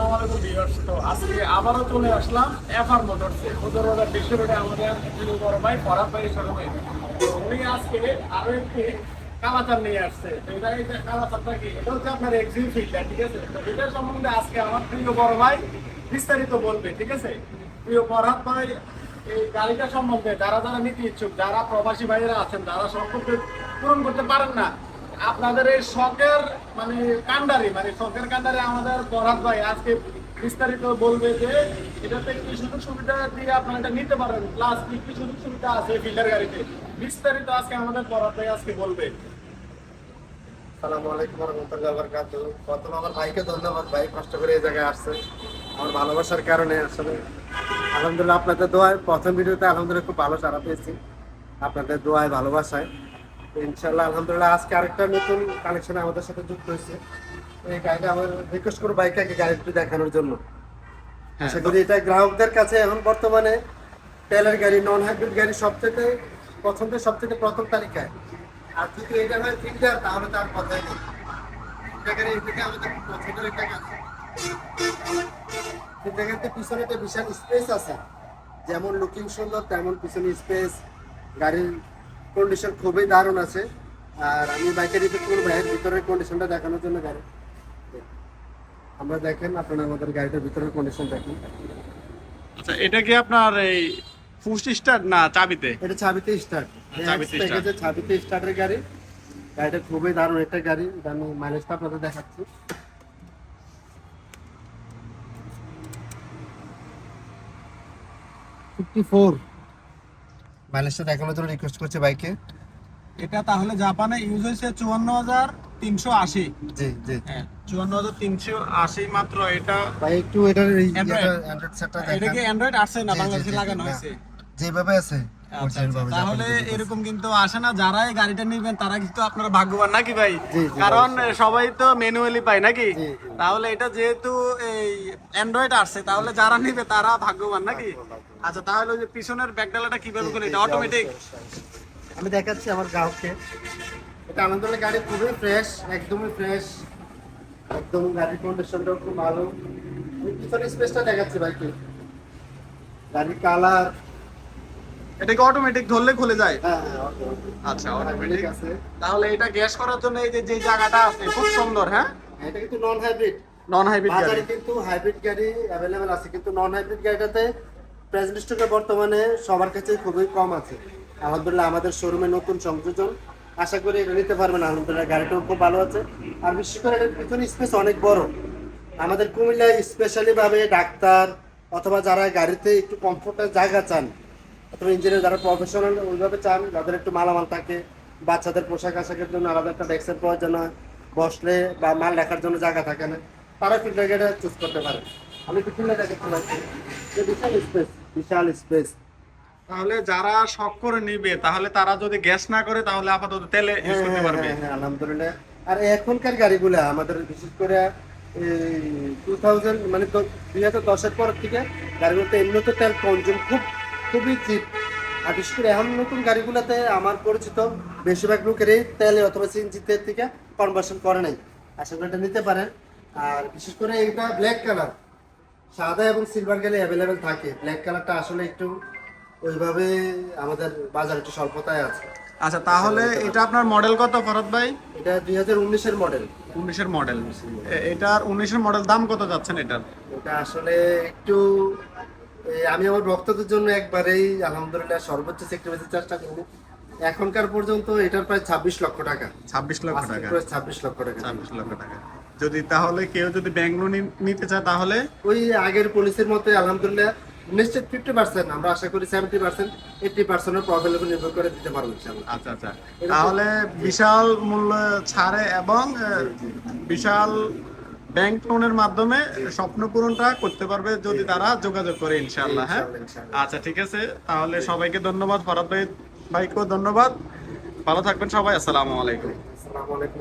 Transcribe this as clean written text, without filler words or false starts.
আসসালামু আলাইকুম ভিউয়ার্স। তো আজকে আবারও চলে আসলাম এফআর মোটরসে সদর বাজার বিশ্ব রোডে আমাদের প্রিয় বড় ভাই ফরহাদ ভাইয়ের শোরুমে। তো উনি আজকে আরো একটি কালাচার নিয়ে আসছে। তো এটা এই যে কালাচারটা কি, এটা হচ্ছে আপনার এক্সিউ ফিল্টার, ঠিক আছে। তো এটার সম্বন্ধে আজকে আমার প্রিয় বড় ভাই বিস্তারিত বলবে, ঠিক আছে। প্রিয় ফরহাদ ভাই এই গাড়িটা সম্বন্ধে যারা যারা নিতে ইচ্ছুক, যারা প্রবাসী ভাইয়েরা আছেন, যারা শখ করতে পূরণ করতে পারেন না, আপনাদের এই শখের শখের কান্ডারি আমাদের ফরহাদ ভাই আজকে বিস্তারিত বলবে যে এটাতে কি সুযোগ সুবিধা দিয়ে আপনারা এটা নিতে পারেন, প্লাস কি কি সুযোগ সুবিধা আছে ফিল্টার গাড়িতে, বিস্তারিত আজকে আমাদের ফরহাদ ভাই আজকে বলবে। আসসালামু আলাইকুম ওয়া রাহমাতুল্লাহি ওয়া বারাকাতুহু। প্রথমে আমার ভাইকে ধন্যবাদ, ভাই কষ্ট করে এই জায়গায় আসছে আমার ভালোবাসার কারণে। আসলে আলহামদুলিল্লাহ আপনাদের দোয়ায় প্রথম ভিডিওতে আলহামদুলিল্লাহ খুব ভালো সাড়া পেয়েছি, আপনাদের দোয়ায় ভালোবাসায়। তো ইনশাআল্লাহ আলহামদুলিল্লাহ আজকে আরেকটা নতুন কালেকশনে আমাদের সাথে যুক্ত হয়েছে। এই গাড়িটা আমার রিকোয়েস্ট করবো বাইককে গাড়ি একটু দেখানোর জন্য। আশা করি এটা গ্রাহকদের কাছে এখন বর্তমানে তেলের গাড়ি, নন হাইব্রিড গাড়ি সবচেয়ে প্রথম তালিকায়। আর যদি এটা হয় ফিল্টার, তাহলে তার কথাই নেই। ফিল্টার গাড়ি এই থেকে আমাদের পছন্দের একটা গাড়ি। ফিল্টার গাড়িতে পিছনে একটা বিশাল স্পেস আছে, যেমন লুকিং সুন্দর তেমন পিছনে স্পেস। গাড়ির কন্ডিশন খুবই দারুণ আছে। আর আমি বাইকের ভিতরের কন্ডিশনটা দেখানোর জন্য গাড়ি আমরা দেখেন, আপনারা আমাদের গাড়িটার ভিতরের কন্ডিশন দেখেন। আচ্ছা, এটা কি আপনার এই পুশ স্টার্ট না চাবিতে? এটা চাবিতে স্টার্ট, চাবিতে স্টার্টের গাড়ি। গাড়িটা খুবই দারুণ একটা গাড়ি। আমি মাইলেজটা আপনাদের দেখাচ্ছি। মাইলেজটা দেখানোর জন্য রিকোয়েস্ট করছে বাইকে। এটা তাহলে জাপানে ইউজ হয়েছে 54,380। জি জি, 54,380 মাত্র। এটা ভাই একটু এটার অ্যান্ড্রয়েড সেটটা এটা কি দেখেন। অ্যান্ড্রয়েড আসছে না, জি, বাংলাদেশে জি, লাগানো না, হয়েছে? যেভাবে আছে আচ্ছা, তাহলে এরকম কিন্তু আসে না। যারা এই গাড়িটা নিবেন তারা কিন্তু আপনারা ভাগ্যবান নাকি ভাই? জি, জি, কারণ অবশ্যই। সবাই তো ম্যানুয়ালি পায় নাকি? জি, জি। তাহলে এটা যেহেতু এই অ্যান্ড্রয়েড আসছে, তাহলে যারা নিবে তারা ভাগ্যবান নাকি? আচ্ছা, তাহলে ওই যে পিছনের ব্যাকডালাটা কিভাবে করে? এটা অটোমেটিক? আমি দেখাচ্ছি আমার গ্রাহককে। এটা আনন্দলের গাড়ি খুবই ফ্রেশ, একদমই ফ্রেশ, একদম গাড়ির কন্ডিশনটাও খুব ভালো। আমি পিছনে স্পেসটা দেখাচ্ছি ভাইকে। গাড়ির কালার, এটা কি অটোমেটিক ধরলে খুলে যায়? হ্যাঁ আচ্ছা, অটোমেটিক আছে। তাহলে এটা গ্যাস করার জন্য এই যে যে জায়গাটা আছে খুব সুন্দর। হ্যাঁ, এটা কিন্তু নন হাইব্রিড। নন হাইব্রিড গাড়ি। বাজারে কিন্তু হাইব্রিড গাড়ি অ্যাভেলেবেল আছে, কিন্তু নন হাইব্রিড গাড়িটাতে প্রাইস লিস্টটা বর্তমানে সবার কাছে খুবই কম আছে। আলহামদুলিল্লাহ আমাদের শোরুমে নতুন সংযোজন, আশা করি এটা নিতে পারবেন। আলহামদুলিল্লাহ গাড়িটাও খুব ভালো আছে। আর বিশেষ করে এটার পিছনে স্পেস অনেক বড়। আমাদের কুমিল্লায় স্পেশালি ভাবে ডাক্তার অথবা যারা গাড়িতে একটু কমফোর্টের জায়গা চান, অথবা ইঞ্জিনিয়ার যারা প্রফেশনাল ওইভাবে চান, যাদের একটু মালামাল থাকে, বাচ্চাদের পোশাক আশাকের জন্য আলাদা একটা ডেস্কের প্রয়োজন হয়, বসলে বা মাল রাখার জন্য জায়গা থাকে না, তারা ফিল্টার গাড়ি চুজ করতে পারে। আমি একটু খুলে দেখাচ্ছি, বিশাল স্পেস, বিশাল স্পেস। তাহলে যারা শখ করে নিবে, তাহলে তারা যদি গ্যাস না করে তাহলে আপাতত তেলে ইউজ করতে পারবে। হ্যাঁ, আলহামদুলিল্লাহ। আর এখনকার গাড়িগুলা আমাদের বিশেষ করে 2000 মানে 2010-এর পর থেকে গাড়িগুলোতে এমনিতে তেল কনজিউম খুবই চিপ। আর বিশেষ করে এখন নতুন গাড়িগুলোতে আমার পরিচিত বেশিরভাগ লোকেরই তেলে অথবা সিএনজিতে থেকে কনভার্সন করে নাই। আশা করি এটা নিতে পারেন। আর বিশেষ করে এটা ব্ল্যাক কালার, সাদা এবং সিলভার গেলে অ্যাভেলেবেল থাকে। ব্ল্যাক কালারটা আসলে একটু ওইভাবে আমাদের বাজারে একটু স্বল্পতায় আছে। আচ্ছা, তাহলে এটা আপনার মডেল কত ফরহাদ ভাই? এটা 2019-এর মডেল। 19-এর মডেল। এটার 19-এর মডেল দাম কত যাচ্ছেন এটার? এটা আসলে একটু আমি আমার ভক্তদের জন্য একবারেই আলহামদুলিল্লাহ সর্বোচ্চ সেক্রিফাইসের চেষ্টা করব। এখনকার পর্যন্ত এটার প্রায় 26 লক্ষ টাকা। 26 লক্ষ টাকা? 26 লক্ষ টাকা। 26 লক্ষ টাকা। যদি তাহলে কেউ যদি ব্যাংক লোন নিতে চায় তাহলে ওই আগের পলিসির মতো আলহামদুলিল্লাহ নিশ্চিত 50%, আমরা আশা করি 70%, 80% প্রফিটের উপর নির্ভর করে দিতে পারবো ইনশাআল্লাহ। আচ্ছা আচ্ছা, তাহলে বিশাল মূল্য ছাড়ে এবং বিশাল ব্যাংক লোনের মাধ্যমে স্বপ্ন পূরণটা করতে পারবে যদি তারা যোগাযোগ করে ইনশাআল্লাহ। হ্যাঁ, আচ্ছা ঠিক আছে, তাহলে সবাইকে ধন্যবাদ, ফরহাদ ভাইকেও ধন্যবাদ। ভালো থাকবেন সবাই, আসসালামু আলাইকুম। আসসালামু আলাইকুম।